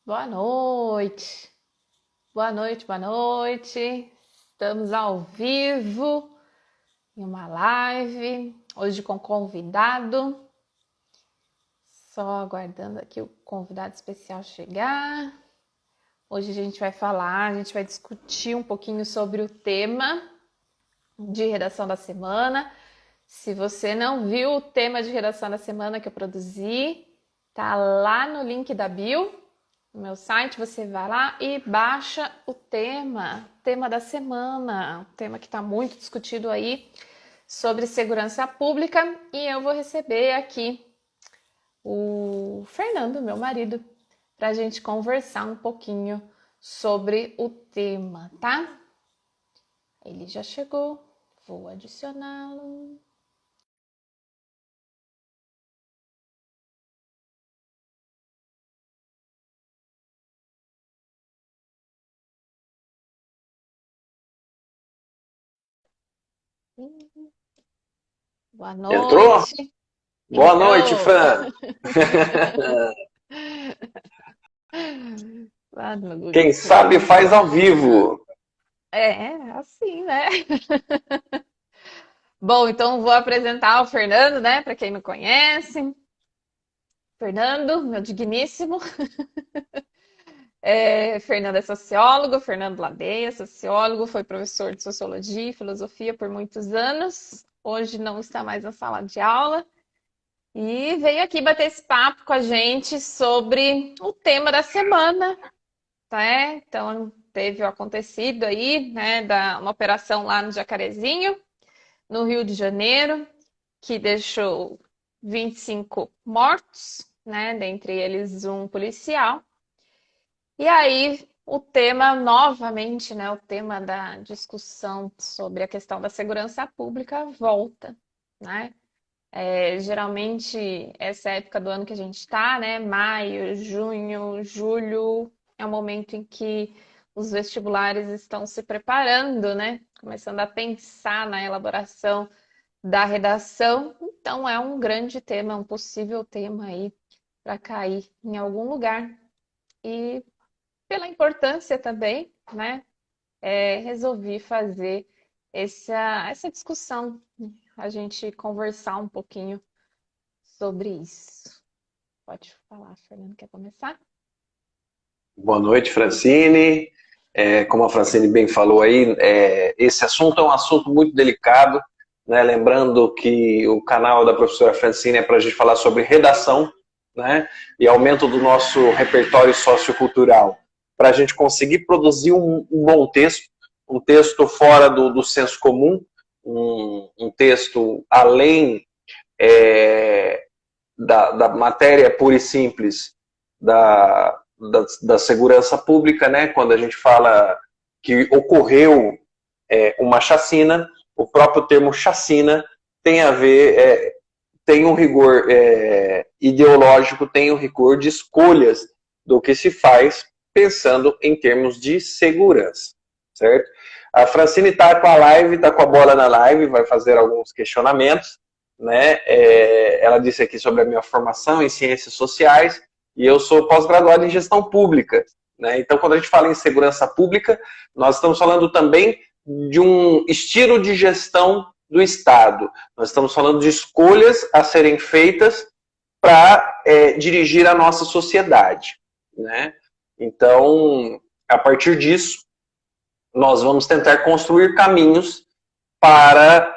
Boa noite, boa noite, boa noite. Estamos ao vivo em uma live, hoje com convidado. Só aguardando aqui o convidado especial chegar. Hoje a gente vai discutir um pouquinho sobre o tema de redação da semana. Se você não viu o tema de redação da semana que eu produzi, tá lá no link da bio. No meu site, você vai lá e baixa o tema da semana, um tema que está muito discutido aí sobre segurança pública, e eu vou receber aqui o Fernando, meu marido, para a gente conversar um pouquinho sobre o tema, tá? Ele já chegou, vou adicioná-lo. Boa Entrou? noite. Boa noite, Entrou. fã. Lá no Google Quem sabe Classroom. faz ao vivo. É, assim, né? Bom, então vou apresentar o Fernando, né? Para quem não conhece. Fernando, meu digníssimo. Fernando é sociólogo, Fernando Ladeia, sociólogo, foi professor de sociologia e filosofia por muitos anos. Hoje não está mais na sala de aula. E veio aqui bater esse papo com a gente sobre o tema da semana, tá? Então, teve o acontecido aí, né, uma operação lá no Jacarezinho, no Rio de Janeiro, que deixou 25 mortos, né, dentre eles um policial. E aí, o tema, novamente, né, o tema da discussão sobre a questão da segurança pública volta, né? Geralmente, essa época do ano que a gente está, né? Maio, junho, julho, é o momento em que os vestibulares estão se preparando, né? Começando a pensar na elaboração da redação. Então, é um grande tema, um possível tema aí para cair em algum lugar. E pela importância também, né? Resolvi fazer essa discussão, a gente conversar um pouquinho sobre isso. Pode falar, Fernando, quer começar? Boa noite, Francine. Como a Francine bem falou aí, esse assunto é um assunto muito delicado, né? Lembrando que o canal da professora Francine é para a gente falar sobre redação, né? E aumento do nosso repertório sociocultural, para a gente conseguir produzir um bom texto, um texto fora do senso comum, um texto além da matéria pura e simples da segurança pública, né? Quando a gente fala que ocorreu uma chacina, o próprio termo chacina tem a ver, tem um rigor ideológico, tem um rigor de escolhas do que se faz pensando em termos de segurança, certo? A Francine está com a live, está com a bola na live, vai fazer alguns questionamentos, né? Ela disse aqui sobre a minha formação em ciências sociais e eu sou pós-graduado em gestão pública, né? Então, quando a gente fala em segurança pública, nós estamos falando também de um estilo de gestão do Estado. Nós estamos falando de escolhas a serem feitas para dirigir a nossa sociedade, né? Então, a partir disso, nós vamos tentar construir caminhos para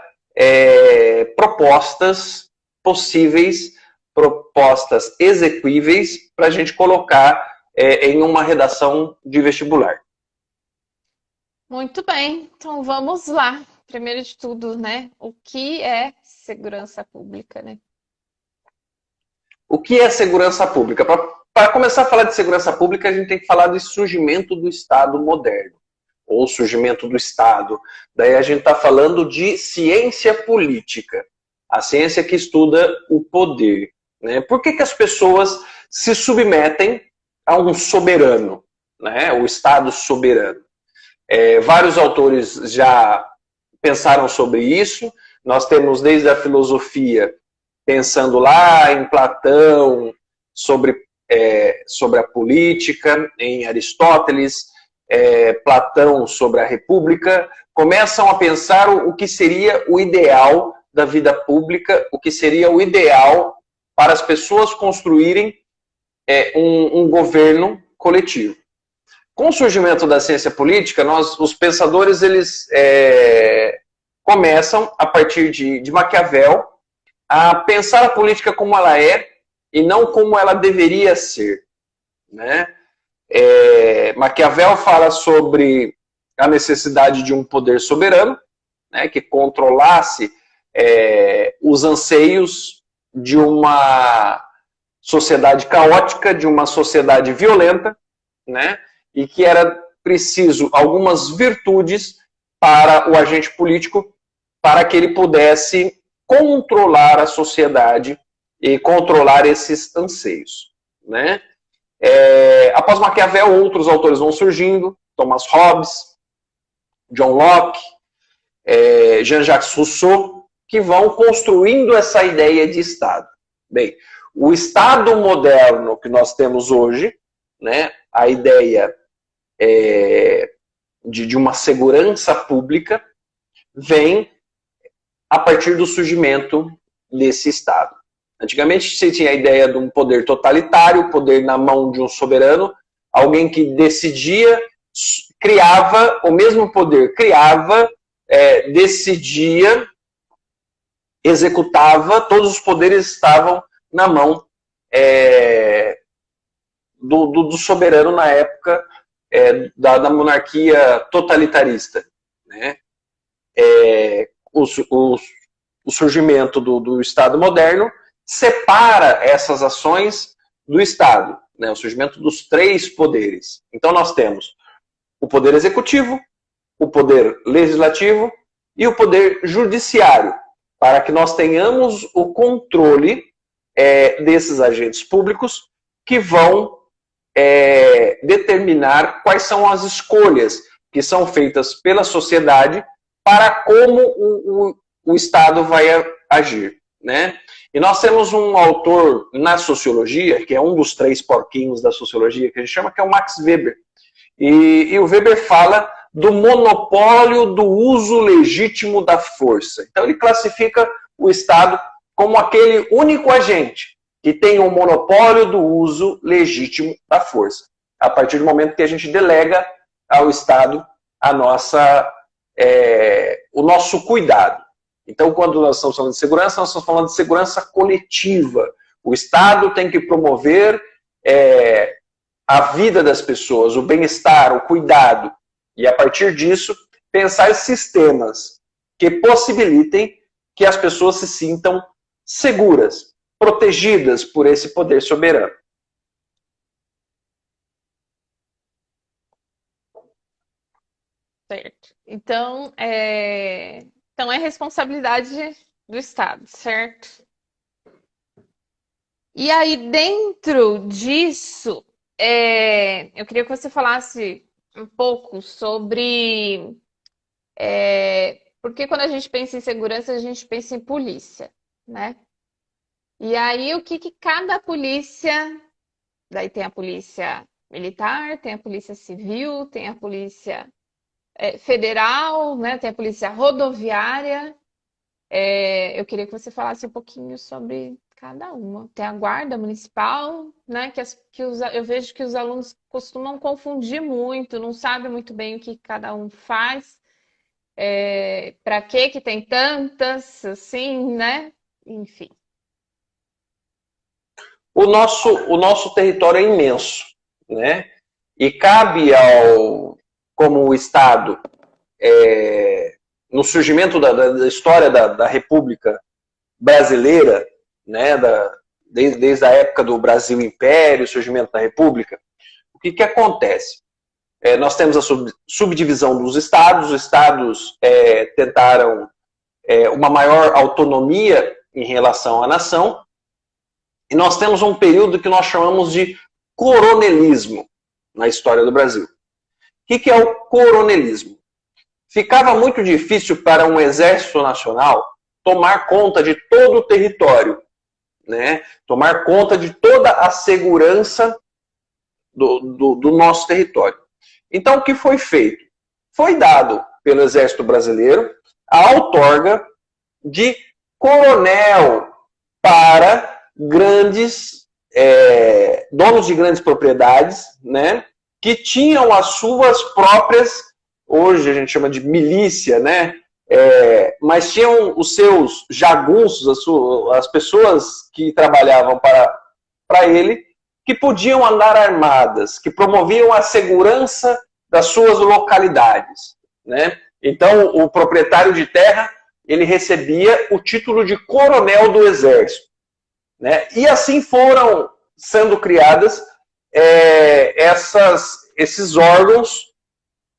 propostas possíveis, propostas execuíveis para a gente colocar em uma redação de vestibular. Muito bem, então vamos lá. Primeiro de tudo, né? O que é segurança pública, né? O que é segurança pública? Para começar a falar de segurança pública, a gente tem que falar do surgimento do Estado moderno, ou surgimento do Estado. Daí a gente está falando de ciência política, a ciência que estuda o poder, né? Por que as pessoas se submetem a um soberano, né? O Estado soberano? Vários autores já pensaram sobre isso. Nós temos desde a filosofia, pensando lá em Platão, sobre sobre a política, em Aristóteles, Platão sobre a república, começam a pensar o que seria o ideal da vida pública, o que seria o ideal para as pessoas construírem um governo coletivo. Com o surgimento da ciência política, os pensadores eles começam, a partir de Maquiavel, a pensar a política como ela é e não como ela deveria ser, né? Maquiavel fala sobre a necessidade de um poder soberano, né, que controlasse os anseios de uma sociedade caótica, de uma sociedade violenta, né, e que era preciso algumas virtudes para o agente político para que ele pudesse controlar a sociedade e controlar esses anseios, né? Após Maquiavel, outros autores vão surgindo, Thomas Hobbes, John Locke, Jean-Jacques Rousseau, que vão construindo essa ideia de Estado. Bem, o Estado moderno que nós temos hoje, né, a ideia de uma segurança pública, vem a partir do surgimento desse Estado. Antigamente você tinha a ideia de um poder totalitário, poder na mão de um soberano, alguém que decidia, criava o mesmo poder, criava, decidia, executava, todos os poderes estavam na mão do soberano na época da monarquia totalitarista, né? O surgimento do Estado moderno separa essas ações do Estado, né? O surgimento dos três poderes. Então nós temos o poder executivo, o poder legislativo e o poder judiciário, para que nós tenhamos o controle desses agentes públicos que vão determinar quais são as escolhas que são feitas pela sociedade para como o Estado vai agir, né? E nós temos um autor na sociologia, que é um dos três porquinhos da sociologia, que a gente chama, que é o Max Weber. E o Weber fala do monopólio do uso legítimo da força. Então ele classifica o Estado como aquele único agente que tem o monopólio do uso legítimo da força. A partir do momento que a gente delega ao Estado o nosso cuidado. Então, quando nós estamos falando de segurança, nós estamos falando de segurança coletiva. O Estado tem que promover a vida das pessoas, o bem-estar, o cuidado. E, a partir disso, pensar em sistemas que possibilitem que as pessoas se sintam seguras, protegidas por esse poder soberano. Certo. Então é responsabilidade do Estado, certo? E aí, dentro disso, eu queria que você falasse um pouco sobre porque quando a gente pensa em segurança, a gente pensa em polícia, né? E aí, o que cada polícia... Daí tem a polícia militar, tem a polícia civil, tem a polícia federal, né? Tem a polícia rodoviária. Eu queria que você falasse um pouquinho sobre cada uma. Tem a guarda municipal, né? Eu vejo que os alunos costumam confundir muito, não sabem muito bem o que cada um faz. Para que tem tantas, assim, né? Enfim. O nosso território é imenso, né? E cabe como o Estado, no surgimento da história da República Brasileira, né? Desde a época do Brasil Império, o surgimento da República, o que acontece? Nós temos a subdivisão dos estados, os estados tentaram uma maior autonomia em relação à nação, e nós temos um período que nós chamamos de coronelismo na história do Brasil. O que é o coronelismo? Ficava muito difícil para um exército nacional tomar conta de todo o território, né? Tomar conta de toda a segurança do nosso território. Então, o que foi feito? Foi dado pelo Exército Brasileiro a outorga de coronel para grandes donos de grandes propriedades, né, que tinham as suas próprias, hoje a gente chama de milícia, né, mas tinham os seus jagunços, as pessoas que trabalhavam para ele, que podiam andar armadas, que promoviam a segurança das suas localidades, né? Então, o proprietário de terra, ele recebia o título de coronel do Exército, né? E assim foram sendo criadas esses órgãos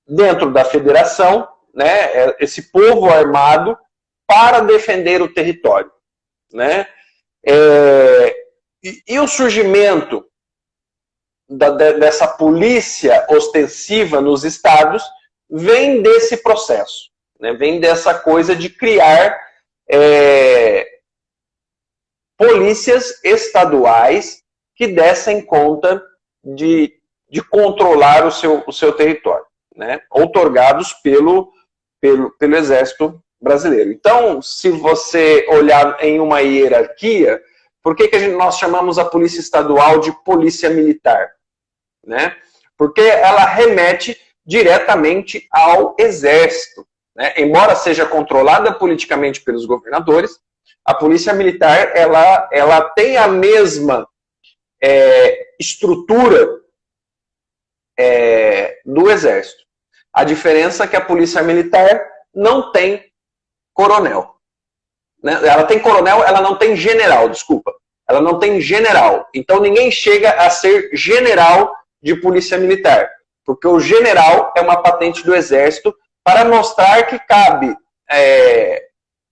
dentro da federação, né? Esse povo armado para defender o território, né? E o surgimento dessa polícia ostensiva nos estados vem desse processo, né? Vem dessa coisa de criar polícias estaduais que dessem conta de controlar o seu território, né? Outorgados pelo Exército Brasileiro. Então, se você olhar em uma hierarquia, por que nós chamamos a polícia estadual de polícia militar? Né? Porque ela remete diretamente ao Exército, né? Embora seja controlada politicamente pelos governadores, a polícia militar ela tem a mesma estrutura do Exército. A diferença é que a polícia militar não tem coronel, né? Ela tem coronel, ela não tem general, desculpa. Ela não tem general. Então ninguém chega a ser general de polícia militar, porque o general é uma patente do Exército para mostrar que cabe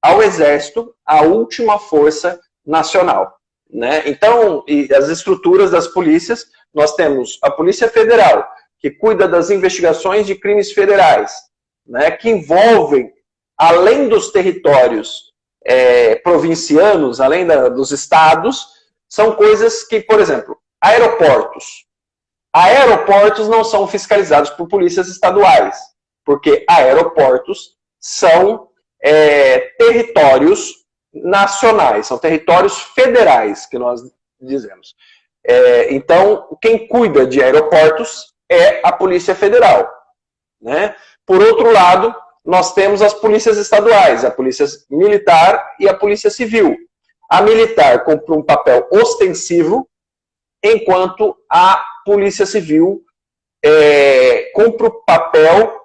ao Exército a última força nacional, né? Então, as estruturas das polícias, nós temos a Polícia Federal, que cuida das investigações de crimes federais, né, que envolvem, além dos territórios provincianos, além dos estados, são coisas que, por exemplo, aeroportos. Aeroportos não são fiscalizados por polícias estaduais, porque aeroportos são territórios nacionais, são territórios federais, que nós dizemos. Então, quem cuida de aeroportos é a Polícia Federal, né? Por outro lado, nós temos as polícias estaduais, a Polícia Militar e a Polícia Civil. A militar cumpre um papel ostensivo, enquanto a Polícia Civil cumpre o papel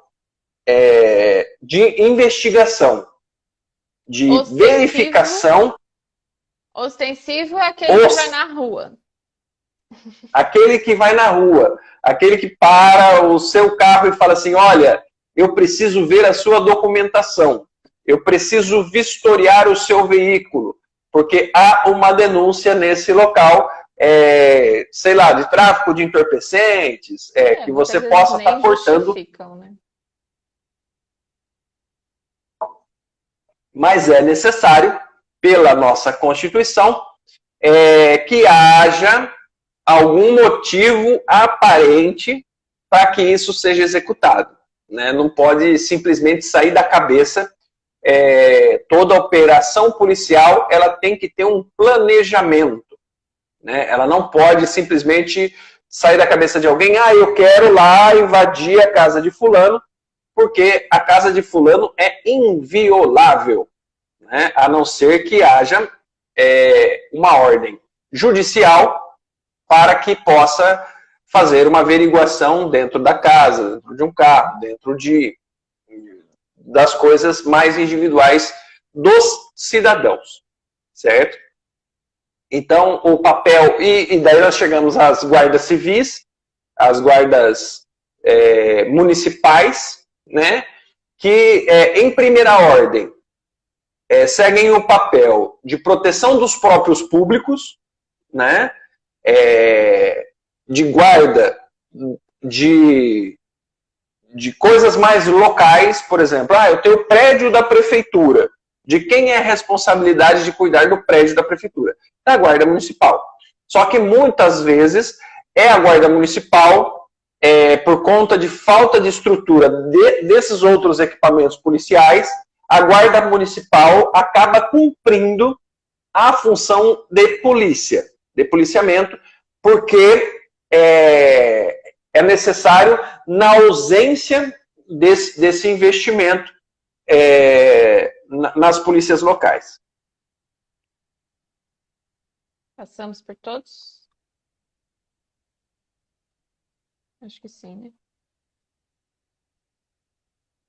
de investigação, de verificação. Ostensivo é aquele que vai na rua. Aquele que vai na rua, aquele que para o seu carro e fala assim, olha, eu preciso ver a sua documentação, eu preciso vistoriar o seu veículo, porque há uma denúncia nesse local, sei lá, de tráfico de entorpecentes, que você possa estar portando. Né? Mas é necessário, pela nossa Constituição, que haja algum motivo aparente para que isso seja executado, né? Não pode simplesmente sair da cabeça. Toda operação policial ela tem que ter um planejamento, né? Ela não pode simplesmente sair da cabeça de alguém, eu quero lá invadir a casa de fulano, porque a casa de fulano é inviolável, né? A não ser que haja uma ordem judicial para que possa fazer uma averiguação dentro da casa, dentro de um carro, dentro das coisas mais individuais dos cidadãos, certo? Então, o papel, e daí nós chegamos às guardas civis, às guardas municipais, né, que em primeira ordem seguem o papel de proteção dos próprios públicos, né, de guarda de coisas mais locais, por exemplo, eu tenho o prédio da prefeitura, de quem é a responsabilidade de cuidar do prédio da prefeitura? Da Guarda Municipal. Só que muitas vezes é a Guarda Municipal, por conta de falta de estrutura desses outros equipamentos policiais, a Guarda Municipal acaba cumprindo a função de polícia, de policiamento, porque é necessário, na ausência desse investimento nas polícias locais. Passamos por todos? Acho que sim, né?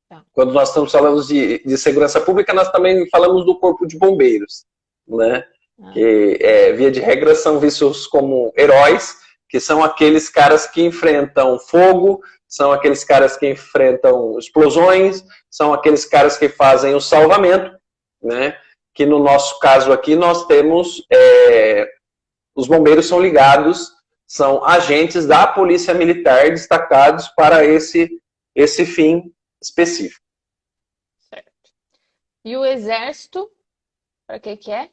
Tá. Quando nós estamos falando de segurança pública, nós também falamos do Corpo de Bombeiros, né? Que, via de regra, são vistos como heróis, que são aqueles caras que enfrentam fogo, são aqueles caras que enfrentam explosões, são aqueles caras que fazem o salvamento, né? Que no nosso caso aqui nós temos, os bombeiros são ligados, são agentes da Polícia Militar destacados para esse fim específico. Certo. E o Exército, para que é?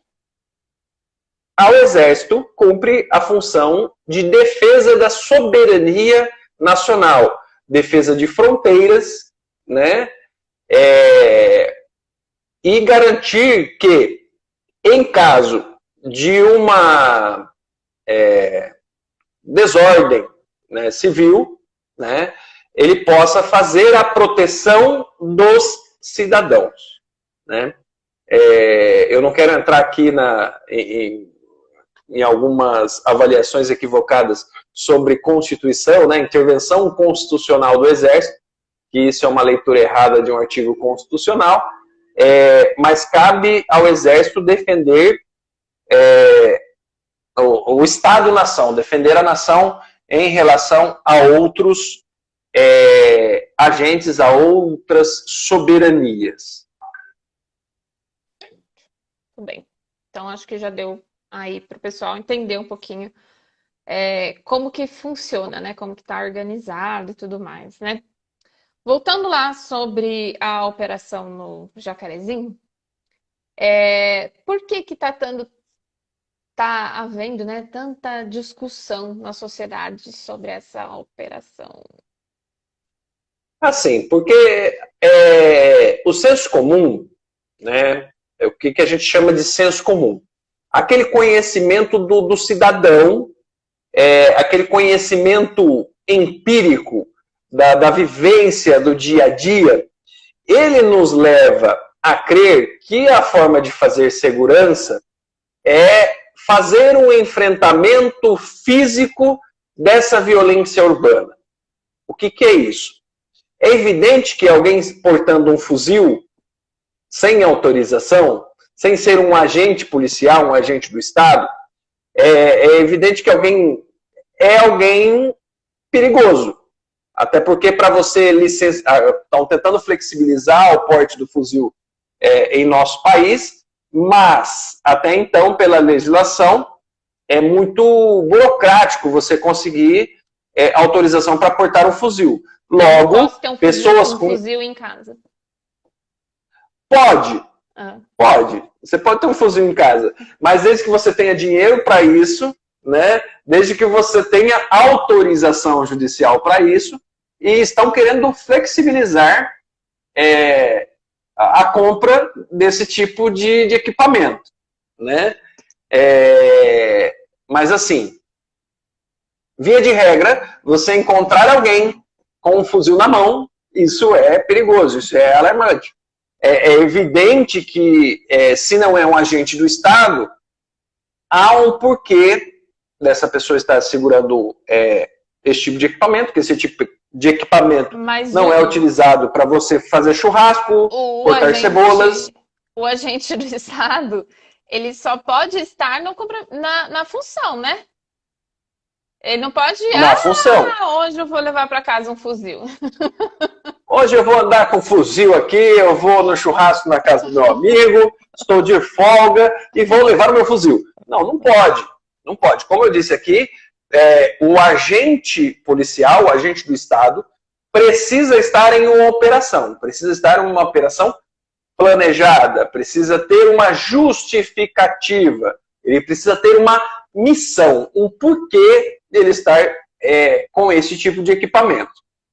O Exército cumpre a função de defesa da soberania nacional, defesa de fronteiras, né? E garantir que, em caso de uma desordem, né, civil, né, ele possa fazer a proteção dos cidadãos, né? Eu não quero entrar aqui em algumas avaliações equivocadas sobre Constituição, né, intervenção constitucional do Exército, que isso é uma leitura errada de um artigo constitucional, mas cabe ao Exército defender o Estado-nação, defender a nação em relação a outros agentes, a outras soberanias. Tudo bem. Então, acho que já deu aí para o pessoal entender um pouquinho como que funciona, né? Como que está organizado e tudo mais, né? Voltando lá sobre a operação no Jacarezinho, por que que está havendo, né, tanta discussão na sociedade sobre essa operação? Assim, porque o senso comum, né, o que a gente chama de senso comum? Aquele conhecimento do cidadão, aquele conhecimento empírico da vivência do dia a dia, ele nos leva a crer que a forma de fazer segurança é fazer um enfrentamento físico dessa violência urbana. O que é isso? É evidente que alguém portando um fuzil sem autorização, sem ser um agente policial, um agente do Estado, é evidente que alguém perigoso. Até porque para você licenciar, estão tentando flexibilizar o porte do fuzil em nosso país, mas até então, pela legislação, é muito burocrático você conseguir autorização para portar um fuzil. Logo, pessoas com fuzil em casa. Pode. Você pode ter um fuzil em casa, mas desde que você tenha dinheiro para isso, né? Desde que você tenha autorização judicial para isso, e estão querendo flexibilizar a compra desse tipo de equipamento, né? Mas assim, via de regra, você encontrar alguém com um fuzil na mão, isso é perigoso, isso é alarmante. É evidente que, se não é um agente do Estado, há um porquê dessa pessoa estar segurando esse tipo de equipamento, que esse tipo de equipamento não é utilizado para você fazer churrasco, cortar cebolas. O agente do Estado, ele só pode estar na função, né? Ele não pode... Na função. Hoje eu vou levar para casa um fuzil. Hoje eu vou andar com fuzil aqui, eu vou no churrasco na casa do meu amigo, estou de folga e vou levar o meu fuzil. Não pode. Não pode. Como eu disse aqui, o agente policial, o agente do Estado, precisa estar em uma operação. Precisa estar em uma operação planejada, precisa ter uma justificativa, ele precisa ter uma missão, um porquê ele estar com esse tipo de equipamento,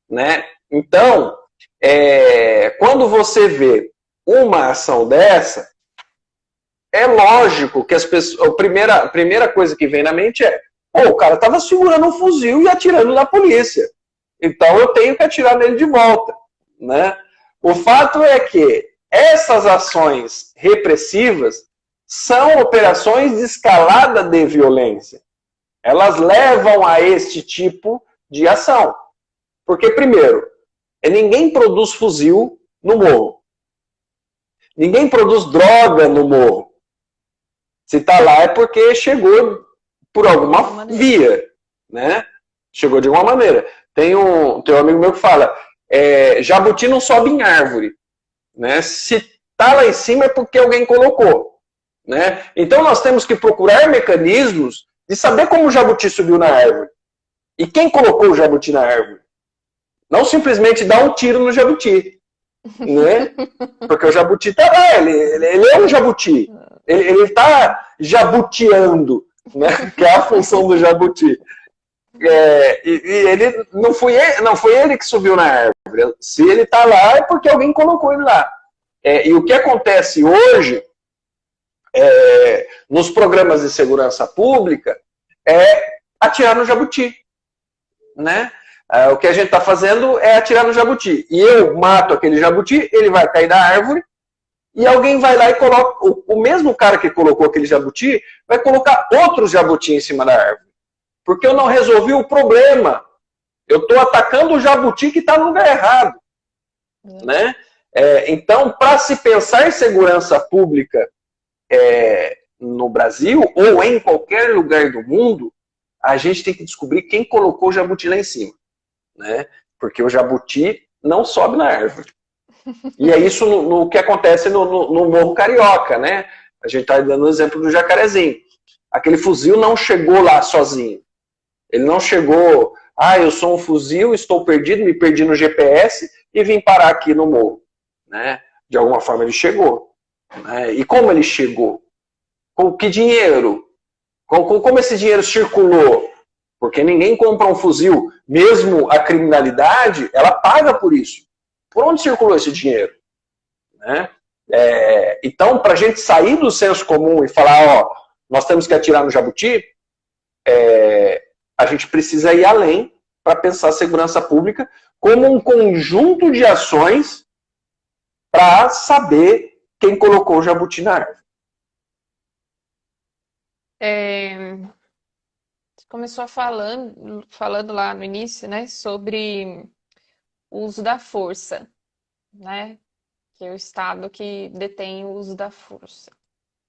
né? Então, quando você vê uma ação dessa, é lógico que as pessoas, a primeira coisa que vem na mente é: pô, o cara estava segurando um fuzil e atirando na polícia, então eu tenho que atirar nele de volta, né? O fato é que essas ações repressivas são operações de escalada de violência. Elas levam a este tipo de ação. Porque, primeiro, ninguém produz fuzil no morro. Ninguém produz droga no morro. Se está lá é porque chegou por alguma via, né? Chegou de alguma maneira. Tem um amigo meu que fala, jabuti não sobe em árvore, né? Se está lá em cima é porque alguém colocou, né? Então nós temos que procurar mecanismos de saber como o jabuti subiu na árvore. E quem colocou o jabuti na árvore? Não simplesmente dar um tiro no jabuti, né? Porque o jabuti está lá, ele é um jabuti. Ele está jabutiando, né? Que é a função do jabuti. E ele não foi ele que subiu na árvore. Se ele está lá é porque alguém colocou ele lá. E o que acontece hoje nos programas de segurança pública é atirar no jabuti, né? O que a gente está fazendo é atirar no jabuti. E eu mato aquele jabuti, ele vai cair da árvore e alguém vai lá e coloca, o mesmo cara que colocou aquele jabuti vai colocar outro jabuti em cima da árvore. Porque eu não resolvi o problema. Eu estou atacando o jabuti que está no lugar errado, né? Então, para se pensar em segurança pública no Brasil ou em qualquer lugar do mundo, a gente tem que descobrir quem colocou o jabuti lá em cima, né? Porque o jabuti não sobe na árvore. E é isso no que acontece no Morro Carioca, né? A gente está dando o exemplo do Jacarezinho. Aquele fuzil não chegou lá sozinho. Ele não chegou, eu sou um fuzil, estou perdido, me perdi no GPS e vim parar aqui no morro, né? De alguma forma ele chegou, né? E como ele chegou? Com que dinheiro? Como esse dinheiro circulou? Porque ninguém compra um fuzil, mesmo a criminalidade, ela paga por isso. Por onde circulou esse dinheiro? Né? Então, para a gente sair do senso comum e falar, nós temos que atirar no jabuti, a gente precisa ir além para pensar a segurança pública como um conjunto de ações para saber quem colocou o jabuti na árvore. Você começou falando lá no início, né, sobre o uso da força, né, que é o Estado que detém o uso da força.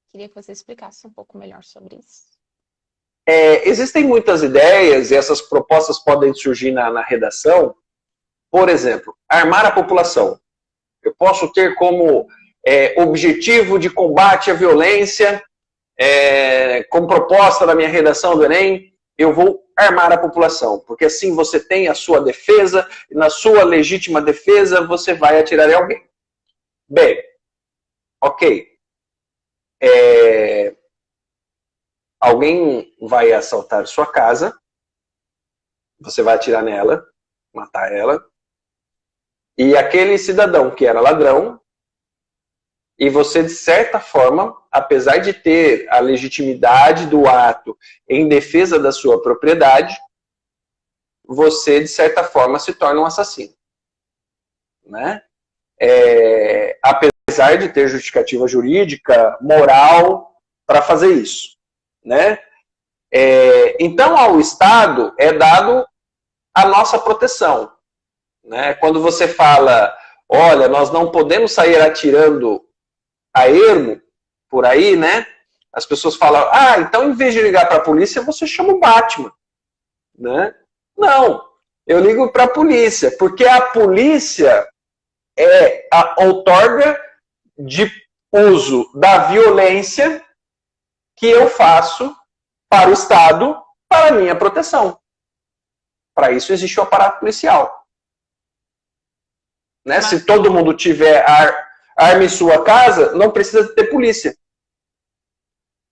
Queria que você explicasse um pouco melhor sobre isso. Existem muitas ideias e essas propostas podem surgir na redação. Por exemplo, armar a população. Eu posso ter como objetivo de combate à violência, como proposta da minha redação do Enem, eu vou armar a população, porque assim você tem a sua defesa, e na sua legítima defesa você vai atirar em alguém. Bem, ok. Alguém vai assaltar sua casa, você vai atirar nela, matar ela, e aquele cidadão que era ladrão, e você, de certa forma, apesar de ter a legitimidade do ato em defesa da sua propriedade, você, de certa forma, se torna um assassino, né? Apesar de ter justificativa jurídica, moral, para fazer isso, né? Então, ao Estado é dado a nossa proteção, né? Quando você fala, olha, nós não podemos sair atirando a ermo por aí, né? As pessoas falam, então em vez de ligar para a polícia, você chama o Batman, né? Não, eu ligo para a polícia, porque a polícia é a outorga de uso da violência que eu faço para o Estado, para a minha proteção. Para isso existe o aparato policial. Né? Se todo mundo tiver arme sua casa, não precisa ter polícia.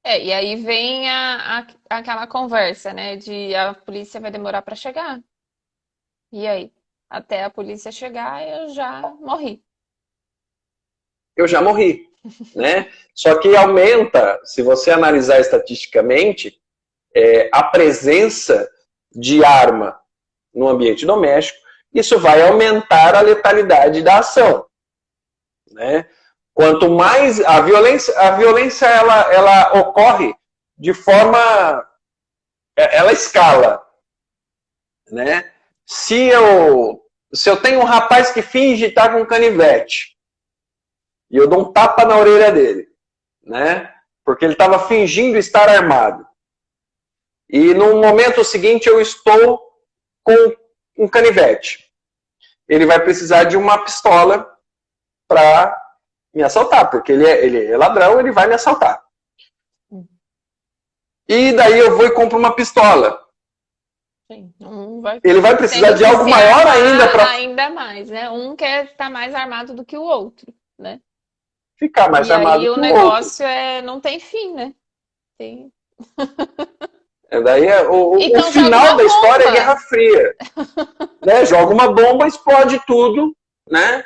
E aí vem aquela conversa, né? De a polícia vai demorar para chegar. E aí? Até a polícia chegar, eu já morri. Eu já morri, né? Só que aumenta, se você analisar estatisticamente, a presença de arma no ambiente doméstico, isso vai aumentar a letalidade da ação, né? Quanto mais a violência ela ocorre de forma, ela escala, né? Se eu tenho um rapaz que finge estar com canivete e eu dou um tapa na orelha dele, né? Porque ele estava fingindo estar armado. E no momento seguinte eu estou com um canivete. Ele vai precisar de uma pistola para me assaltar, porque ele é ladrão, ele vai me assaltar. E daí eu vou e compro uma pistola. Sim, ele vai precisar de algo maior ainda para... Ainda mais, né? Um quer estar mais armado do que o outro, né? Ficar mais armado que o outro. E aí o negócio não tem fim, né? Tem... Daí o final da história é Guerra Fria. Né? Joga uma bomba, explode tudo, né?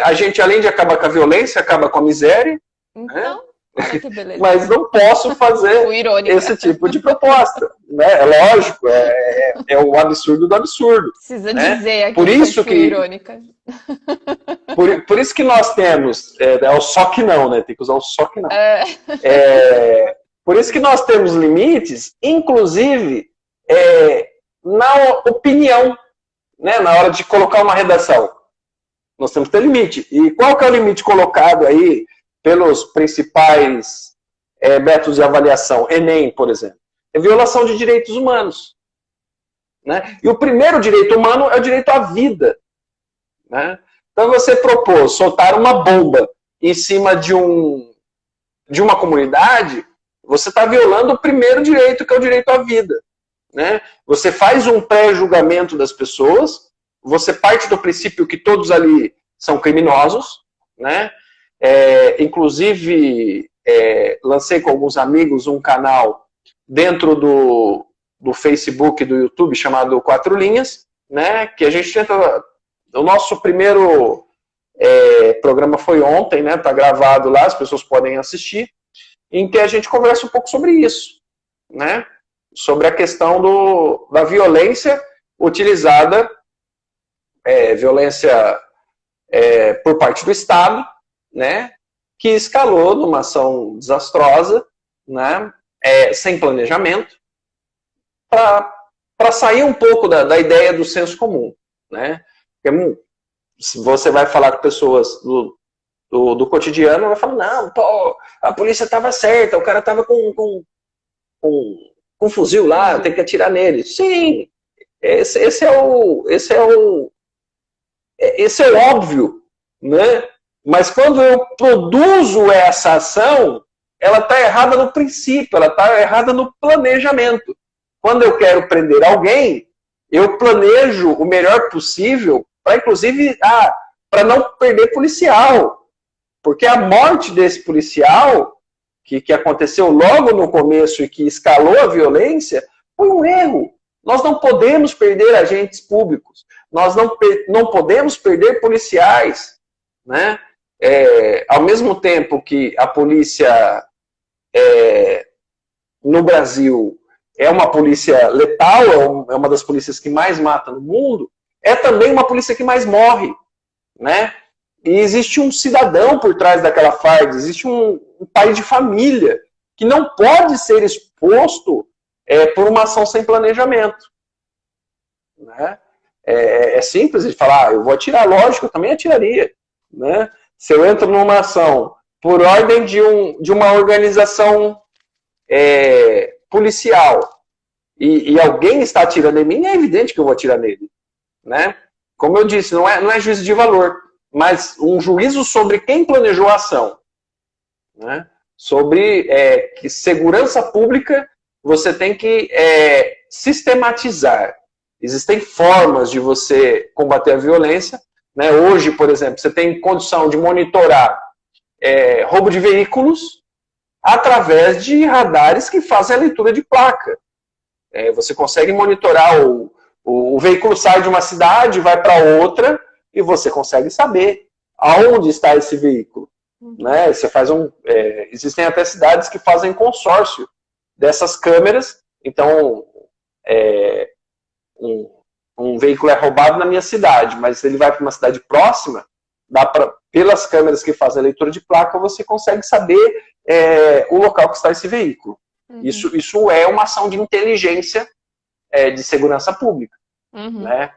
A gente, além de acabar com a violência, acaba com a miséria. Então, né? olha que beleza. Mas não posso fazer esse tipo de proposta. Né? É lógico, é o absurdo do absurdo. Precisa né? dizer aqui por isso que irônica. Por isso que nós temos, o só que não, né? Tem que usar o só que não. Por isso que nós temos limites, inclusive na opinião, né? Na hora de colocar uma redação. Nós temos que ter limite. E qual que é o limite colocado aí pelos principais métodos de avaliação? Enem, por exemplo. É violação de direitos humanos. Né? E o primeiro direito humano é o direito à vida. Né? Então você propôs soltar uma bomba em cima de uma comunidade, você está violando o primeiro direito, que é o direito à vida. Né? Você faz um pré-julgamento das pessoas, você parte do princípio que todos ali são criminosos, né? Inclusive, lancei com alguns amigos um canal dentro do Facebook e do YouTube chamado Quatro Linhas, né? Que a gente tenta... O nosso primeiro programa foi ontem, né? Tá gravado lá, as pessoas podem assistir, em que a gente conversa um pouco sobre isso, né? Sobre a questão da violência utilizada, violência por parte do Estado, né? Que escalou numa ação desastrosa, né? Sem planejamento, para sair um pouco da ideia do senso comum, né? Porque se você vai falar com pessoas do cotidiano, vai falar, não, pô, a polícia estava certa, o cara estava com um fuzil lá, tem que atirar nele. Sim, esse é o óbvio, né? Mas quando eu produzo essa ação, ela está errada no princípio, ela está errada no planejamento. Quando eu quero prender alguém, eu planejo o melhor possível para, inclusive, para não perder policial. Porque a morte desse policial, que aconteceu logo no começo e que escalou a violência, foi um erro. Nós não podemos perder agentes públicos. Nós não podemos perder policiais. Né? Ao mesmo tempo que a polícia no Brasil é uma polícia letal, é uma das polícias que mais mata no mundo, é também uma polícia que mais morre. Né? E existe um cidadão por trás daquela farda, existe um pai de família que não pode ser exposto por uma ação sem planejamento. Né? É simples de falar, eu vou atirar, lógico, eu também atiraria. Né? Se eu entro numa ação por ordem de uma organização policial e alguém está atirando em mim, é evidente que eu vou atirar nele. Né? Como eu disse, não é juízo de valor, mas um juízo sobre quem planejou a ação. Né? Sobre que segurança pública você tem que sistematizar. Existem formas de você combater a violência, né? Hoje, por exemplo, você tem condição de monitorar roubo de veículos através de radares que fazem a leitura de placa. Você consegue monitorar o veículo sai de uma cidade, vai para outra, e você consegue saber aonde está esse veículo. Né? Você faz existem até cidades que fazem consórcio dessas câmeras. Então, um veículo é roubado na minha cidade, mas ele vai para uma cidade próxima, pelas câmeras que fazem a leitura de placa, você consegue saber o local que está esse veículo. Uhum. Isso é uma ação de inteligência de segurança pública. Uhum. Né?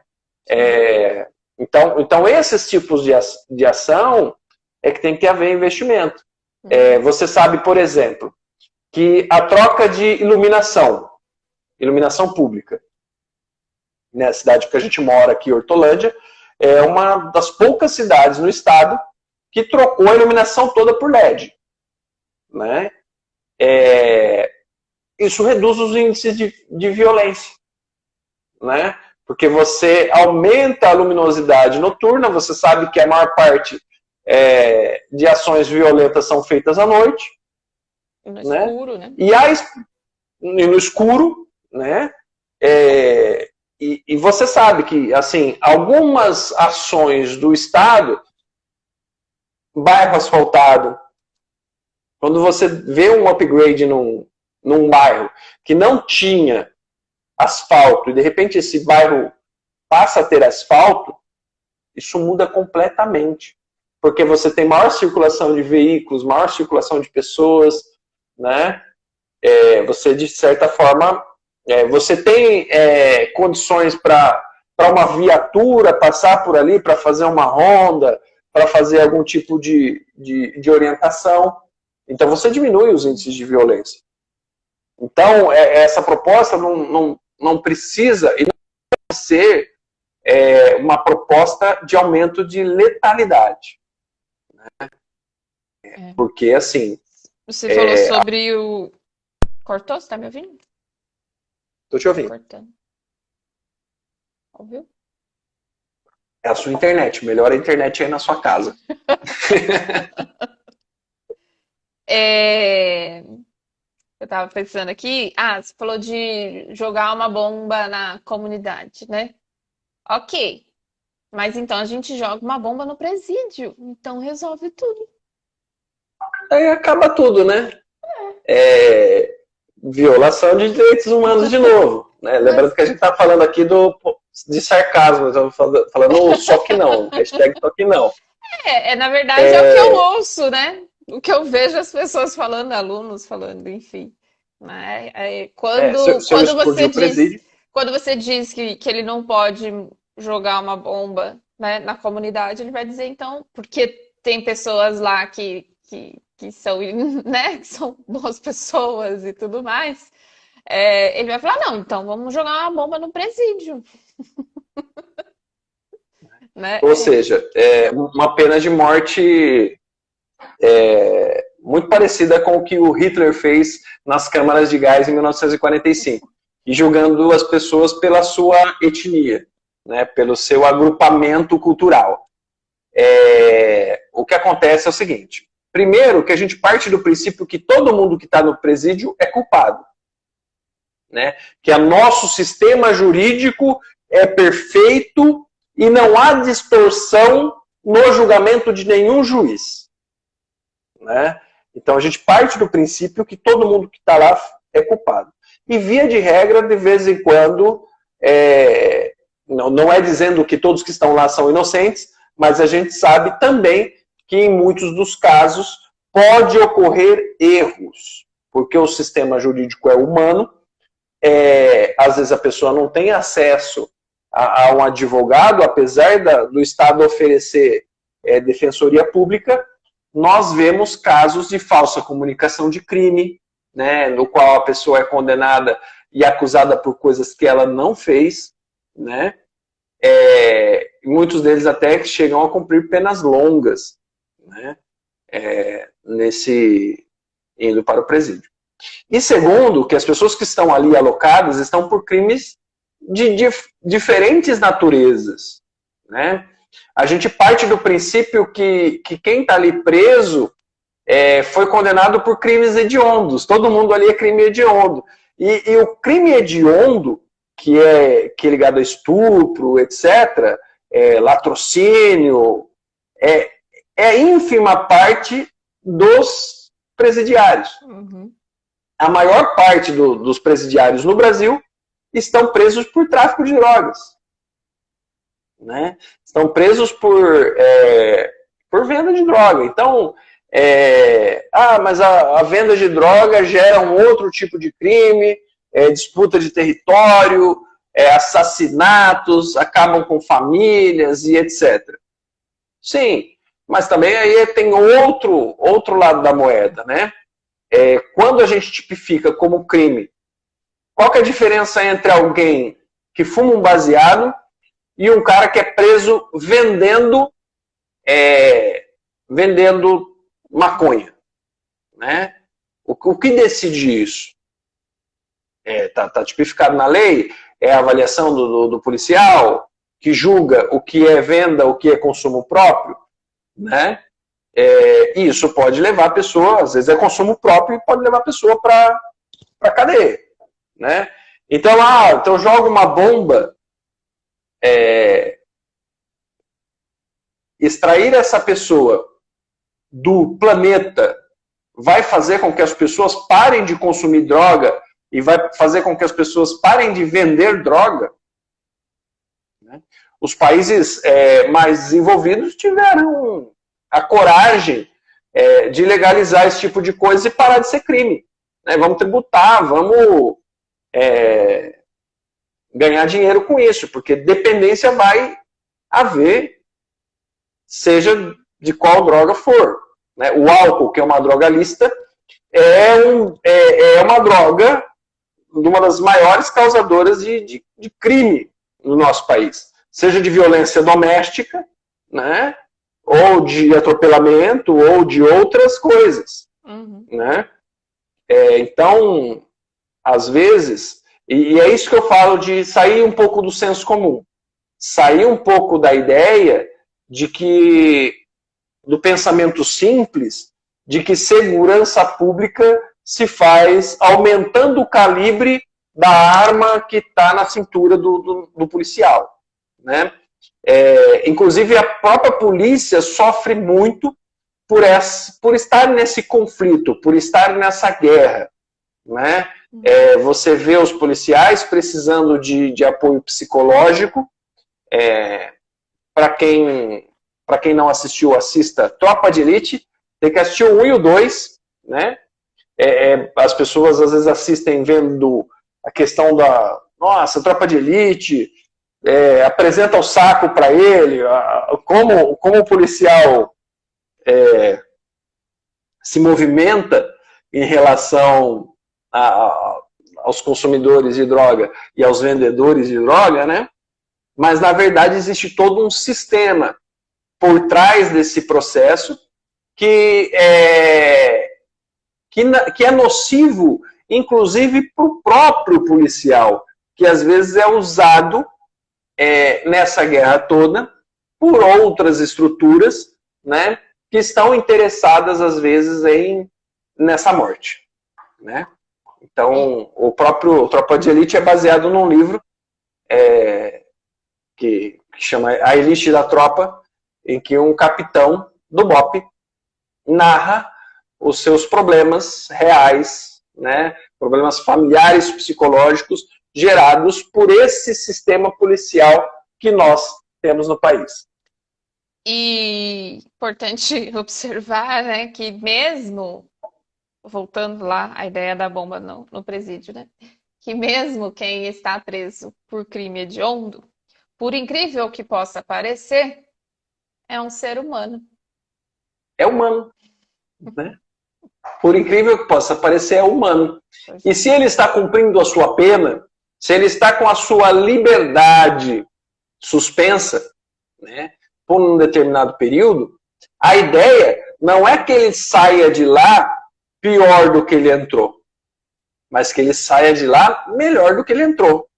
Então, esses tipos de ação é que tem que haver investimento. Uhum. Você sabe, por exemplo, que a troca de iluminação pública, na cidade que a gente mora aqui, Hortolândia, é uma das poucas cidades no estado que trocou a iluminação toda por LED. Né? Isso reduz os índices de violência. Né? Porque você aumenta a luminosidade noturna, você sabe que a maior parte de ações violentas são feitas à noite. No escuro, né? E no escuro, né? E você sabe que, assim, algumas ações do Estado, bairro asfaltado, quando você vê um upgrade num bairro que não tinha asfalto, e de repente esse bairro passa a ter asfalto, isso muda completamente. Porque você tem maior circulação de veículos, maior circulação de pessoas, né? Você, de certa forma, você tem condições para uma viatura passar por ali, para fazer uma ronda, para fazer algum tipo de orientação. Então, você diminui os índices de violência. Então, essa proposta não precisa e não pode ser uma proposta de aumento de letalidade. Né? Porque, assim... Você falou sobre o... Cortou? Você tá me ouvindo? Tô te ouvindo. Cortando. Ouviu? É a sua internet. Melhora a internet aí na sua casa. Eu tava pensando aqui. Você falou de jogar uma bomba na comunidade, né? Ok. Mas então a gente joga uma bomba no presídio. Então resolve tudo. Aí acaba tudo, né? Violação de direitos humanos de novo. Né? Lembrando que a gente tá falando aqui de sarcasmo. Estamos falando só que não. Hashtag só que não. Na verdade é o que eu ouço, né? O que eu vejo as pessoas falando, alunos falando, enfim. Né? Quando você diz que ele não pode jogar uma bomba, né, na comunidade, ele vai dizer, então, porque tem pessoas lá que são, né, que são boas pessoas e tudo mais, ele vai falar, não, então vamos jogar uma bomba no presídio. Né? Ou seja, uma pena de morte muito parecida com o que o Hitler fez nas câmaras de gás em 1945, e julgando as pessoas pela sua etnia, né, pelo seu agrupamento cultural. O que acontece é o seguinte: primeiro, que a gente parte do princípio que todo mundo que está no presídio é culpado. Né? Que o nosso sistema jurídico é perfeito e não há distorção no julgamento de nenhum juiz. Né? Então a gente parte do princípio que todo mundo que está lá é culpado. E via de regra, de vez em quando, não é dizendo que todos que estão lá são inocentes, mas a gente sabe também que em muitos dos casos pode ocorrer erros, porque o sistema jurídico é humano, às vezes a pessoa não tem acesso a um advogado, apesar do Estado oferecer defensoria pública. Nós vemos casos de falsa comunicação de crime, né, no qual a pessoa é condenada e acusada por coisas que ela não fez, né? Muitos deles até chegam a cumprir penas longas, né? Indo para o presídio. E segundo, que as pessoas que estão ali alocadas estão por crimes de diferentes naturezas, né? A gente parte do princípio que quem está ali preso foi condenado por crimes hediondos. Todo mundo ali é crime hediondo. E o crime hediondo, que é ligado a estupro, etc., latrocínio, é a ínfima parte dos presidiários. Uhum. A maior parte dos presidiários no Brasil estão presos por tráfico de drogas. Né? Estão presos por venda de droga. Então, mas a venda de droga gera um outro tipo de crime, disputa de território, assassinatos, acabam com famílias e etc. Sim, mas também aí tem outro lado da moeda, né? Quando a gente tipifica como crime, qual que é a diferença entre alguém que fuma um baseado e um cara que é preso vendendo maconha, né? O que decide isso? Tá tipificado na lei, é a avaliação do policial, que julga o que é venda, o que é consumo próprio, né? Isso pode levar a pessoa, às vezes é consumo próprio, e pode levar a pessoa para cadeia, né? Então, então joga uma bomba, extrair essa pessoa do planeta vai fazer com que as pessoas parem de consumir droga e vai fazer com que as pessoas parem de vender droga. Né? Os países mais desenvolvidos tiveram a coragem de legalizar esse tipo de coisa e parar de ser crime. Né? Vamos tributar, vamos ganhar dinheiro com isso, porque dependência vai haver, seja de qual droga for. Né? O álcool, que é uma droga lícita, é uma droga, uma das maiores causadoras de crime no nosso país. Seja de violência doméstica, né? Ou de atropelamento, ou de outras coisas. Uhum. Né? Então, às vezes, e é isso que eu falo de sair um pouco do senso comum. Sair um pouco da ideia do pensamento simples de que segurança pública se faz aumentando o calibre da arma que está na cintura do policial. Né? Inclusive, a própria polícia sofre muito por estar nesse conflito, por estar nessa guerra. Né? Você vê os policiais precisando de apoio psicológico. Para quem não assistiu, assista Tropa de Elite. Tem que assistir o 1 e o 2. Né? As pessoas às vezes assistem vendo a questão da Tropa de Elite, apresenta o saco para ele, como o policial se movimenta em relação aos consumidores de droga e aos vendedores de droga, né? Mas na verdade existe todo um sistema por trás desse processo que é nocivo, inclusive para o próprio policial, que às vezes é usado nessa guerra toda por outras estruturas, né, que estão interessadas às vezes nessa morte. Né? Então, o próprio Tropa de Elite é baseado num livro que chama A Elite da Tropa, em que um capitão do BOPE narra os seus problemas reais, né, problemas familiares, psicológicos, gerados por esse sistema policial que nós temos no país. E importante observar, né, que mesmo, voltando lá à ideia da bomba no presídio, né, que mesmo quem está preso por crime hediondo, por incrível que possa parecer, é um ser humano. É humano. Né? Por incrível que possa parecer, é humano. E se ele está cumprindo a sua pena, se ele está com a sua liberdade suspensa, né, por um determinado período, a ideia não é que ele saia de lá pior do que ele entrou, mas que ele saia de lá melhor do que ele entrou.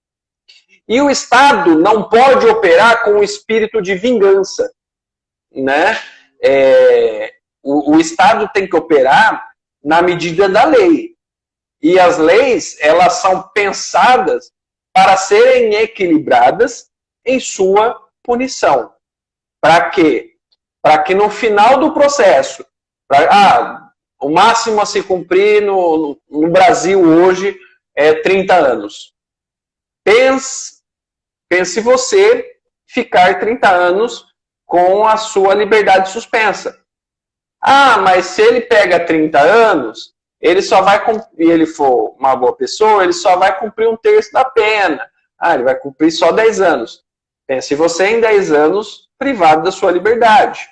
E o Estado não pode operar com o espírito de vingança, né? O Estado tem que operar na medida da lei. E as leis, elas são pensadas para serem equilibradas em sua punição. Para quê? Para que no final do processo, o máximo a se cumprir no Brasil hoje é 30 anos. Pense você ficar 30 anos com a sua liberdade suspensa. Mas se ele pega 30 anos, ele só vai, e ele for uma boa pessoa, ele só vai cumprir 1/3 da pena. Ele vai cumprir só 10 anos. Pense você em 10 anos privado da sua liberdade,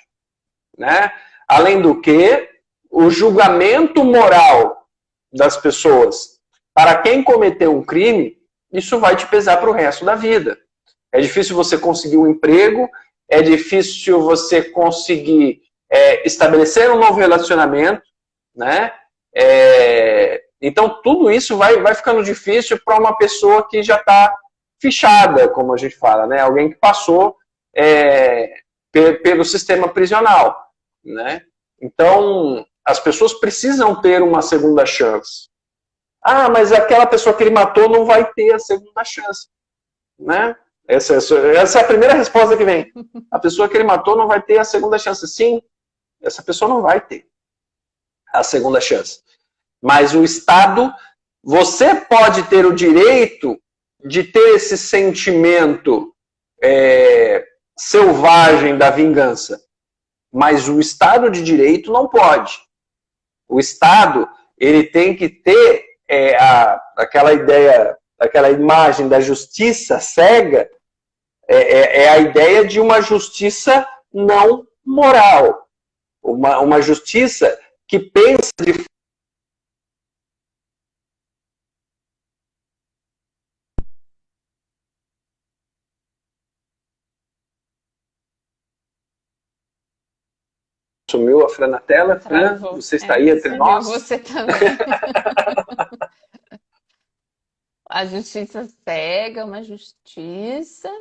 né? Além do que, o julgamento moral das pessoas para quem cometeu um crime, isso vai te pesar para o resto da vida. É difícil você conseguir um emprego, é difícil você conseguir estabelecer um novo relacionamento, né? Então, tudo isso vai ficando difícil para uma pessoa que já está fichada, como a gente fala, né? Alguém que passou pelo sistema prisional, né? Então, as pessoas precisam ter uma segunda chance. Mas aquela pessoa que ele matou não vai ter a segunda chance, né? Essa é a primeira resposta que vem. A pessoa que ele matou não vai ter a segunda chance. Sim, essa pessoa não vai ter a segunda chance. Mas o Estado, você pode ter o direito de ter esse sentimento selvagem da vingança, mas o Estado de Direito não pode. O Estado, ele tem que ter aquela ideia, aquela imagem da justiça cega, a ideia de uma justiça não moral, uma justiça que pensa de Sumiu a Fran na tela? Fran, você está aí entre nós? Você também. A justiça cega, uma justiça...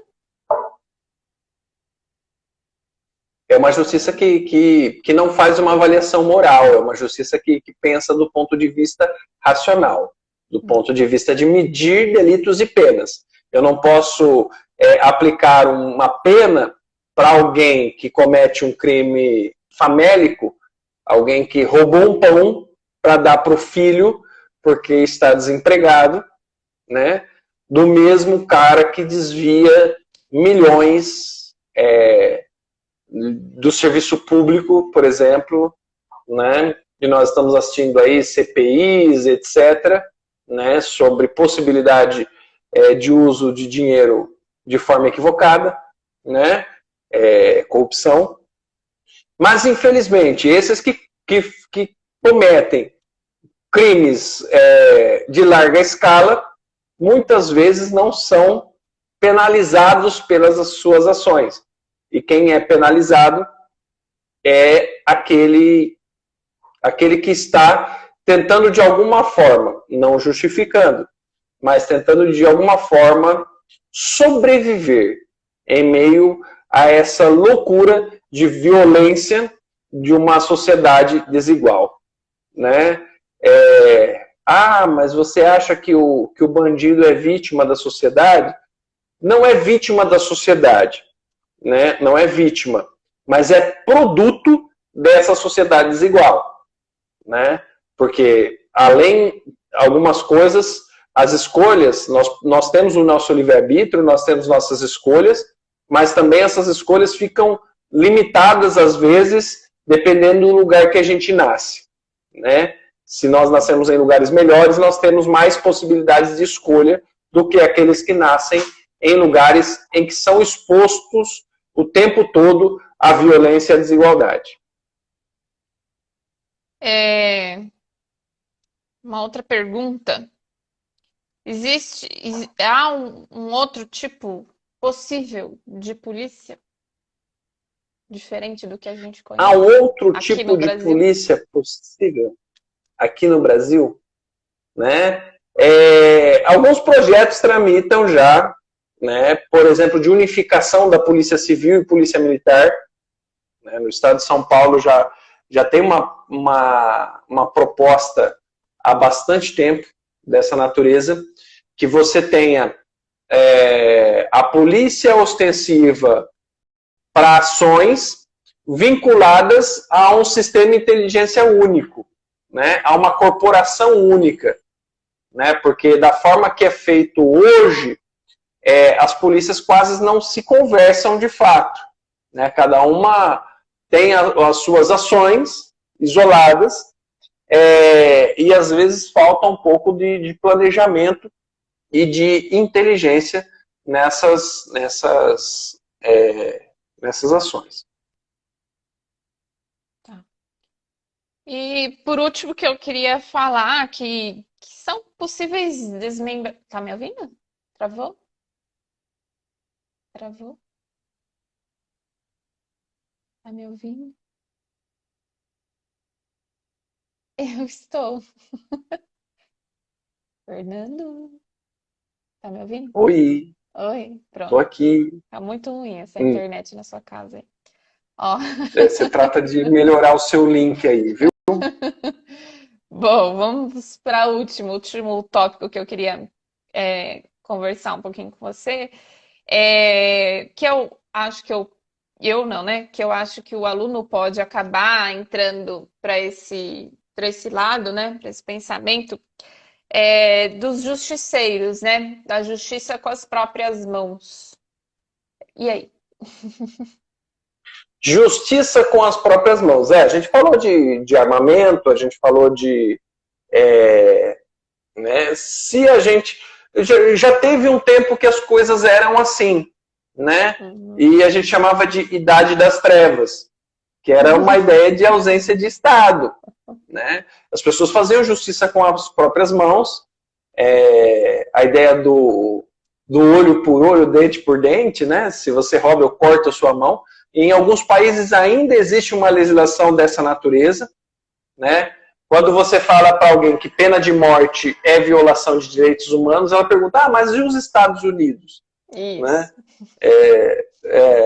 É uma justiça que não faz uma avaliação moral, é uma justiça que pensa do ponto de vista racional, do ponto de vista de medir delitos e penas. Eu não posso aplicar uma pena para alguém que comete um crime famélico, alguém que roubou um pão para dar para o filho porque está desempregado, né? Do mesmo cara que desvia milhões do serviço público, por exemplo, né? E nós estamos assistindo aí CPIs, etc., né? Sobre possibilidade de uso de dinheiro de forma equivocada, né? Corrupção. Mas, infelizmente, esses que cometem crimes de larga escala, muitas vezes não são penalizados pelas suas ações. E quem é penalizado é aquele que está tentando de alguma forma, não justificando, mas tentando de alguma forma sobreviver em meio a essa loucura de violência de uma sociedade desigual, né? Mas você acha que o bandido é vítima da sociedade? Não é vítima da sociedade, né? Não é vítima, mas é produto dessa sociedade desigual, né? Porque além algumas coisas, as escolhas, nós temos o nosso livre-arbítrio, nós temos nossas escolhas, mas também essas escolhas ficam limitadas às vezes, dependendo do lugar que a gente nasce, né? Se nós nascemos em lugares melhores, nós temos mais possibilidades de escolha do que aqueles que nascem em lugares em que são expostos o tempo todo à violência e à desigualdade. Uma outra pergunta. Há um outro tipo possível de polícia? Diferente do que a gente conhece? Há um outro tipo de polícia possível aqui no Brasil, né? Alguns projetos tramitam já né, por exemplo, de unificação da Polícia Civil e Polícia Militar. Né, no estado de São Paulo já tem uma proposta há bastante tempo dessa natureza, que você tenha a polícia ostensiva para ações vinculadas a um sistema de inteligência único, né, a uma corporação única, né, porque da forma que é feito hoje, as polícias quase não se conversam de fato, né, cada uma tem as suas ações isoladas, e às vezes falta um pouco de planejamento e de inteligência nessas ações. Tá. E por último que eu queria falar que são possíveis desmembramentos. Tá me ouvindo? Travou? Travou? Tá me ouvindo? Eu estou. Fernando, tá me ouvindo? Oi, Oi, tô pronto. aqui. Tá muito ruim essa internet na sua casa aí. Ó. Você trata de melhorar o seu link aí, viu? Bom, vamos para o último tópico que eu queria conversar um pouquinho com você. Que eu acho que eu não, né? Que eu acho que o aluno pode acabar entrando para esse lado, né? Para esse pensamento dos justiceiros, né? Da justiça com as próprias mãos. E aí? Justiça com as próprias mãos. A gente falou de armamento, a gente falou né, se a gente... Já teve um tempo que as coisas eram assim, né? E a gente chamava de Idade das Trevas, que era uma ideia de ausência de Estado, né? As pessoas faziam justiça com as próprias mãos, a ideia do olho por olho, dente por dente, né? Se você rouba, eu corto a sua mão. Em alguns países ainda existe uma legislação dessa natureza, né? Quando você fala para alguém que pena de morte é violação de direitos humanos, ela pergunta, mas e os Estados Unidos? Isso. Né?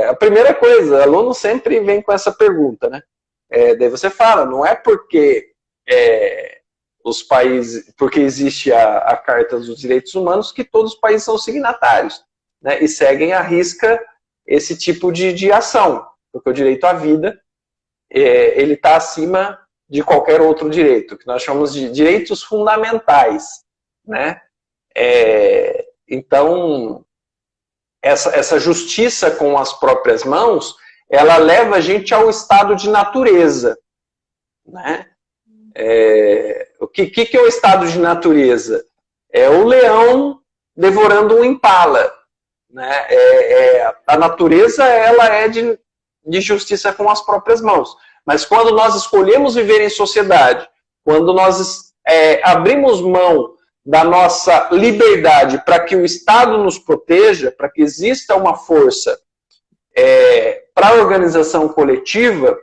A primeira coisa, o aluno sempre vem com essa pergunta, né? Daí você fala, não é porque os países, porque existe a Carta dos Direitos Humanos que todos os países são signatários, né? E seguem à risca esse tipo de ação, porque o direito à vida ele está acima de qualquer outro direito, que nós chamamos de direitos fundamentais, né? Então, essa justiça com as próprias mãos, ela leva a gente ao estado de natureza, né? O que é o estado de natureza? É o leão devorando um impala, né? A natureza, ela é de justiça com as próprias mãos. Mas quando nós escolhemos viver em sociedade, quando nós abrimos mão da nossa liberdade para que o Estado nos proteja, para que exista uma força para a organização coletiva,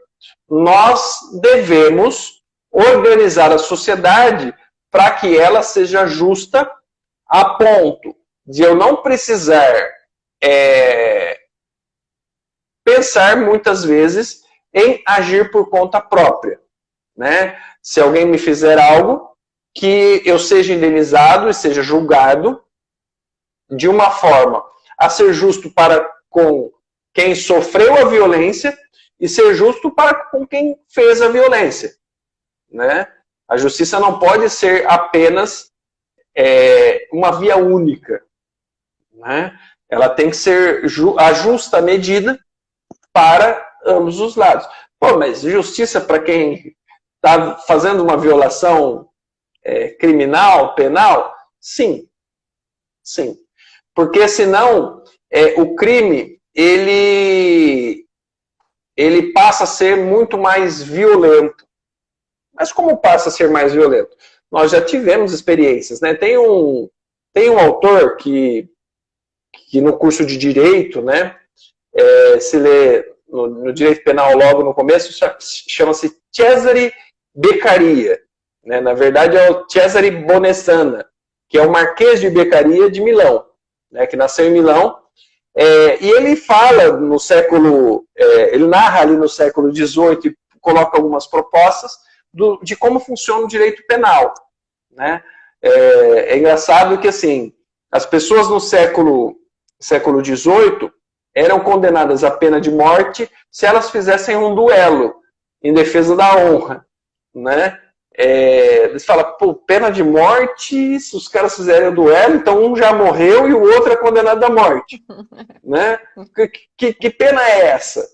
nós devemos organizar a sociedade para que ela seja justa a ponto de eu não precisar pensar muitas vezes em agir por conta própria, né? Se alguém me fizer algo, que eu seja indenizado e seja julgado de uma forma a ser justo para com quem sofreu a violência e ser justo para com quem fez a violência, né? A justiça não pode ser apenas uma via única, né? Ela tem que ser a justa medida para ambos os lados. Pô, mas justiça para quem está fazendo uma violação criminal, penal? Sim. Sim. Porque senão o crime ele passa a ser muito mais violento. Mas como passa a ser mais violento? Nós já tivemos experiências, né? Tem um autor que no curso de Direito, né, se lê no Direito Penal logo no começo, chama-se Cesare Beccaria. Né? Na verdade é o Cesare Bonessana, que é o Marquês de Beccaria de Milão, né, que nasceu em Milão E ele fala no século, ele narra ali no século XVIII e coloca algumas propostas de como funciona o direito penal, né? É engraçado que, assim, as pessoas no século XVIII eram condenadas à pena de morte se elas fizessem um duelo em defesa da honra, né? Eles falam, pô, pena de morte, se os caras fizerem o duelo, então um já morreu e o outro é condenado à morte, né? Que pena é essa?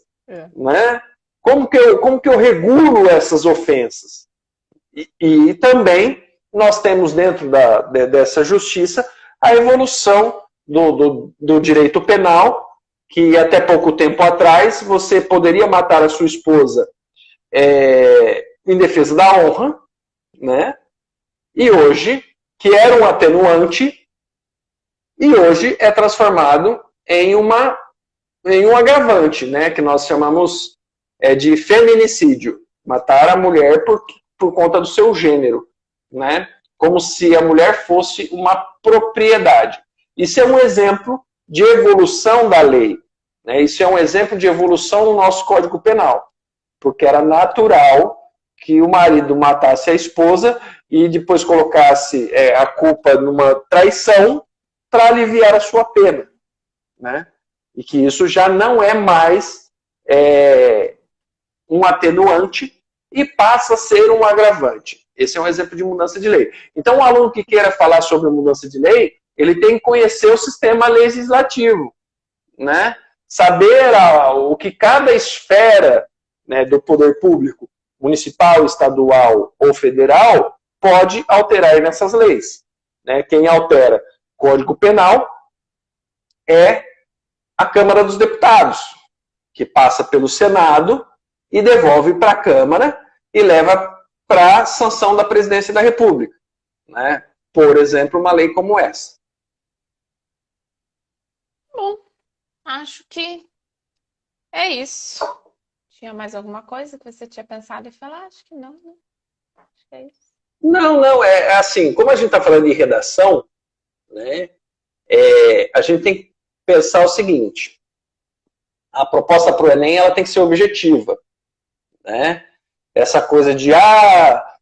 Né? Como que eu regulo essas ofensas? E também nós temos dentro dessa justiça a evolução do direito penal, que até pouco tempo atrás você poderia matar a sua esposa em defesa da honra, né? E hoje, que era um atenuante, e hoje é transformado em um agravante, né? Que nós chamamos de feminicídio, matar a mulher por conta do seu gênero, né? Como se a mulher fosse uma propriedade. Isso é um exemplo de evolução da lei, né? Isso é um exemplo de evolução no nosso Código Penal, porque era natural que o marido matasse a esposa e depois colocasse a culpa numa traição para aliviar a sua pena, né? E que isso já não é mais um atenuante e passa a ser um agravante. Esse é um exemplo de mudança de lei. Então, um aluno que queira falar sobre a mudança de lei, ele tem que conhecer o sistema legislativo, né? Saber o que cada esfera, né, do poder público, municipal, estadual ou federal, pode alterar nessas leis, né? Quem altera o Código Penal é a Câmara dos Deputados, que passa pelo Senado e devolve para a Câmara e leva para a sanção da Presidência da República, né? Por exemplo, uma lei como essa. Bom, acho que é isso. Tinha mais alguma coisa que você tinha pensado em falar? Acho que não, né? Acho que é isso. Não, é assim, como a gente está falando de redação, né, a gente tem que pensar o seguinte, a proposta para o Enem ela tem que ser objetiva, né? Essa coisa de,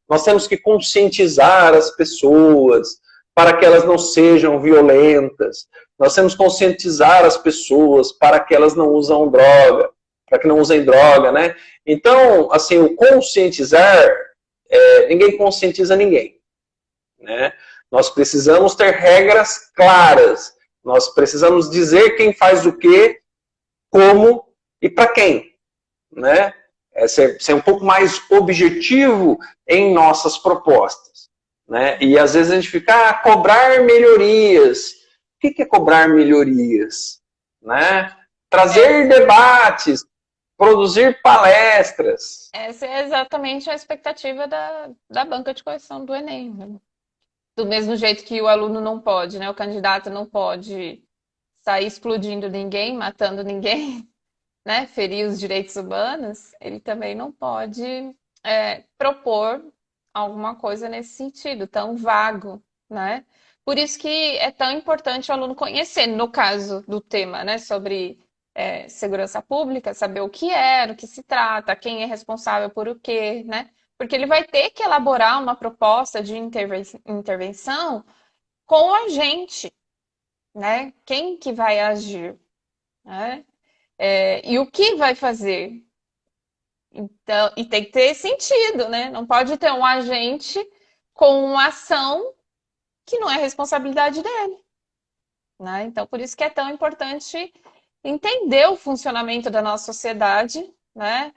nós temos que conscientizar as pessoas para que elas não sejam violentas, nós temos que conscientizar as pessoas para que elas não usam droga, para que não usem droga, né? Então, assim, o conscientizar, ninguém conscientiza ninguém, né? Nós precisamos ter regras claras, nós precisamos dizer quem faz o quê, como e para quem, né? Ser um pouco mais objetivo em nossas propostas, né? E às vezes a gente fica, cobrar melhorias. O que é cobrar melhorias? Né? Trazer debates, produzir palestras. Essa é exatamente a expectativa da banca de correção do Enem, né? Do mesmo jeito que o aluno não pode, né? O candidato não pode sair explodindo ninguém, matando ninguém, né? Ferir os direitos humanos, ele também não pode propor alguma coisa nesse sentido, tão vago, né? Por isso que é tão importante o aluno conhecer, no caso do tema, né? Sobre segurança pública, saber o que é, do que se trata, quem é responsável por o quê, né? Porque ele vai ter que elaborar uma proposta de intervenção com a gente, né? Quem que vai agir, né? E o que vai fazer. Então, e tem que ter sentido, né? Não pode ter um agente com uma ação que não é responsabilidade dele, né? Então, por isso que é tão importante entender o funcionamento da nossa sociedade, né?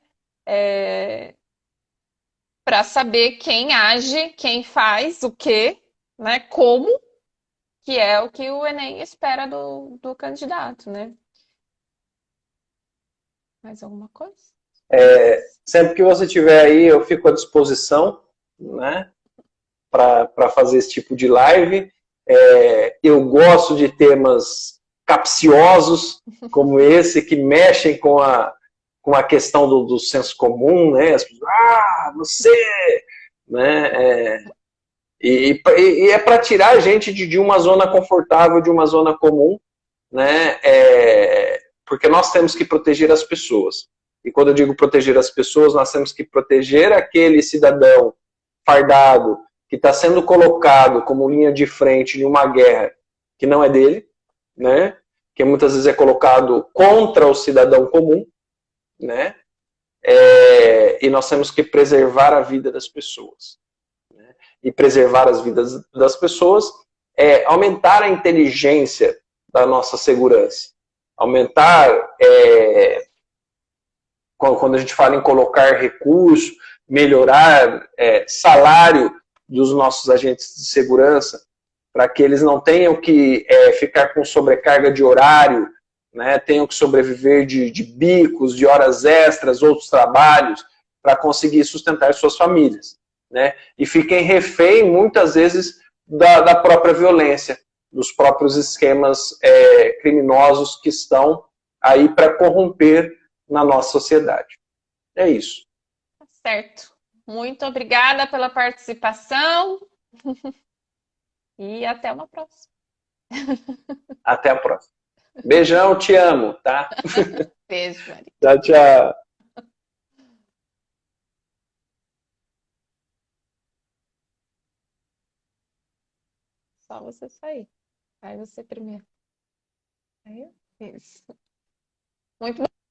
Para saber quem age, quem faz o quê, né? Como, que é o que o Enem espera do candidato, né? Mais alguma coisa? Sempre que você estiver aí, eu fico à disposição, né? Para fazer esse tipo de live. Eu gosto de temas capciosos como esse, que mexem com a questão do senso comum, né? As pessoas, você, né? E é para tirar a gente de uma zona confortável, de uma zona comum, né? Porque nós temos que proteger as pessoas. E quando eu digo proteger as pessoas, nós temos que proteger aquele cidadão fardado que está sendo colocado como linha de frente em uma guerra que não é dele, né? Que muitas vezes é colocado contra o cidadão comum, né? E nós temos que preservar a vida das pessoas. Né? E preservar as vidas das pessoas é aumentar a inteligência da nossa segurança. Aumentar, quando a gente fala em colocar recurso, melhorar salário dos nossos agentes de segurança, para que eles não tenham que ficar com sobrecarga de horário, né, tenham que sobreviver de bicos, de horas extras, outros trabalhos, para conseguir sustentar suas famílias. Né, e fiquem refém, muitas vezes, da própria violência, dos próprios esquemas criminosos que estão aí para corromper na nossa sociedade. É isso. Certo. Muito obrigada pela participação e até uma próxima. Até a próxima. Beijão, te amo, tá? Beijo, Maria. Tchau, tchau. Só você sair. Vai você primeiro. Aí, isso. Muito bom.